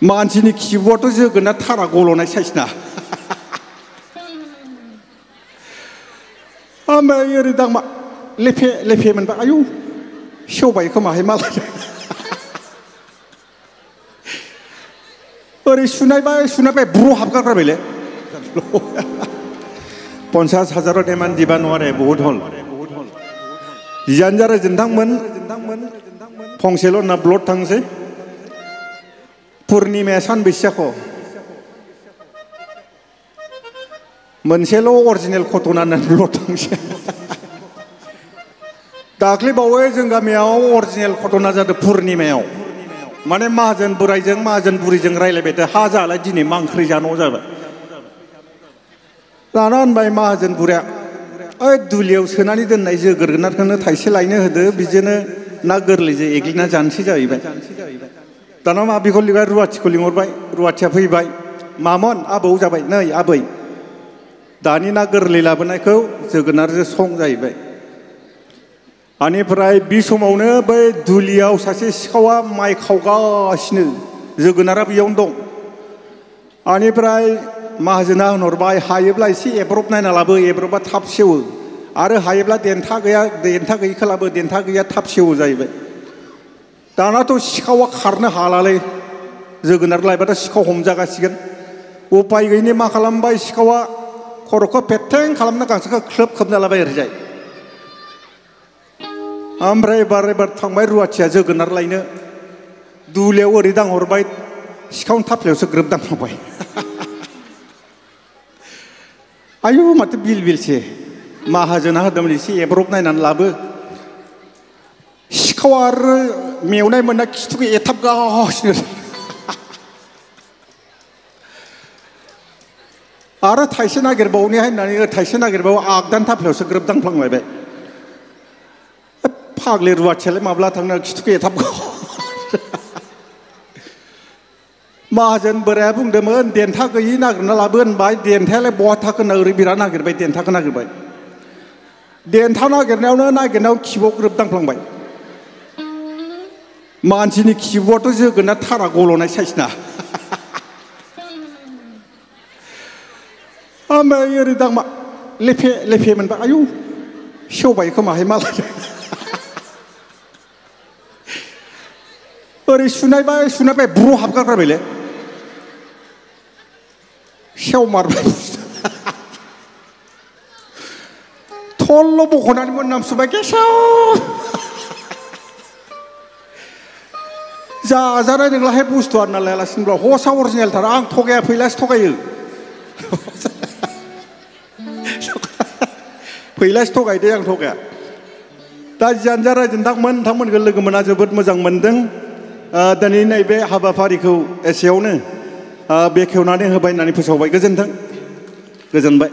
मानसिनि खिबुआथ' जोगोनार थारा गल'नाय साइसना ओमफ्राय ओरै दांमा लेफे लेफे मोनबा आयौ सेवबाय खोमाहाय मालाय ओरै सुनायबाय ब्र' हाबगारबायले 50,000 देमान दिबा नङारे बहुत हल जियानो जारा जोंथांमोन फंसेल' ना ब्लड थांसै पुर्निमाया सानबैसे जाखो मोनसेल' अरिजिनेल घटना ब्लड थांसै दाख्लै बावै जों गामियाव अरिजिनेल घटना जादों पुर्निमायाव माने माहाजोन बोराइजों माहाजोन बुरैजों रायलायबाय था हा जालाय दिनै मा ओंख्रि जानांगौ जाबाय दाना होनबाय माहाजोन बुरैया ओइ दुलियाव सोनानै दोननाय जोगोनारखौनो थाइसे लायनो होदो बिदिनो ना गोरलैजों एग्लिना जानोसै जाहैबाय दाना मा बेखौ लिंबाय रुवाथिखौ लिंहरबाय रुवाथिया फैबाय मामोन आबौ जाबाय नै आबै दानि ना गोरलै लाबोनायखौ जोगोनारजों सं जाहैबाय बेनिफ्राय बे समावनो बै दुलियाव सासे सिखावा माइ खावगासिनो जोगोनारा बेयावनो दं बेनिफ्राय माहाजोना होनहरबाय हायोब्ला एसे एब्रब नायना लाबो एब्रबा थाब सेवो आरो हायोब्ला देन्था गैयिखौ लाबो देन्था गैया थाब सेवो जाहैबाय दानाथ' सिखावा खारनो हालालै जोगोनार लायबाथ' सिखाव हमजागासिगोन उपाय गैयिनि मा खालामबाय सिखावा खर'खौ फेथें खालामना गांसोखौ ख्लोब खोबना लाबाय ओरैजाय ओमफ्राय एबार थांबाय रुवाथिया जोगोनार लायनो दुलियाव ओरै दांहरबाय सिखावनि थाफ्लायावसो ग्रोब दांफ्लांबाय आयु माथो बिलसो माहाजोना होदोंमोन एसे एब्रब नायनानै लाबो सिखावा आरो मेवनाय मोनना खिथुखौ एथाबगासिनो आरो थाइसे नागिरबावनायहाय होननानै थाइसे नागिरबावो आगदानि थाफ्लायावसो ग्रोब दांफ्लांलायबाय फाग्लि रुवाथियालाय माब्ला थांनो खिथुखौ एथाबगा माहाजोन बोराया बुंदोंमोन देन्था गैयि नागिरना लाबो होनबाय देन्थायालाय बहा थाखोना ओरै बिराद नागिरबाय देन्थाखौ नागिरबाय देन्था नागिरनायाव खिबुआव ग्रोब दांफ्लांबाय मानसिनि खिबुआथ' जोगोनार थारा गल'नाय साइसना ओमफ्राय ओरै दांमा लेफे लेफे मोनबा आयौ सेवबाय खोमाहाय मालाय ओरै सुनायबाय ब्र' हाबगारबायले सेवमारबाय थल्ल' बख'नानै मोनामसुबाय गेसाव जाजानाय नंलाहाय बुस्थुआ होनना लायालासिनोब्ला हसा अरिजिनेलथार आं थगाया फैलासो थगायो फैलासो थगायदे आं थगाया दा जियानो जा नोंथांमोनखौ लोगो मोना जोबोद मोजां मोनदों दिनै नैबे हाबाफारिखौ एसेयावनो बेखेवनानै होबाय होननानै फोसावबाय गोजोन्थों गोजोनबाय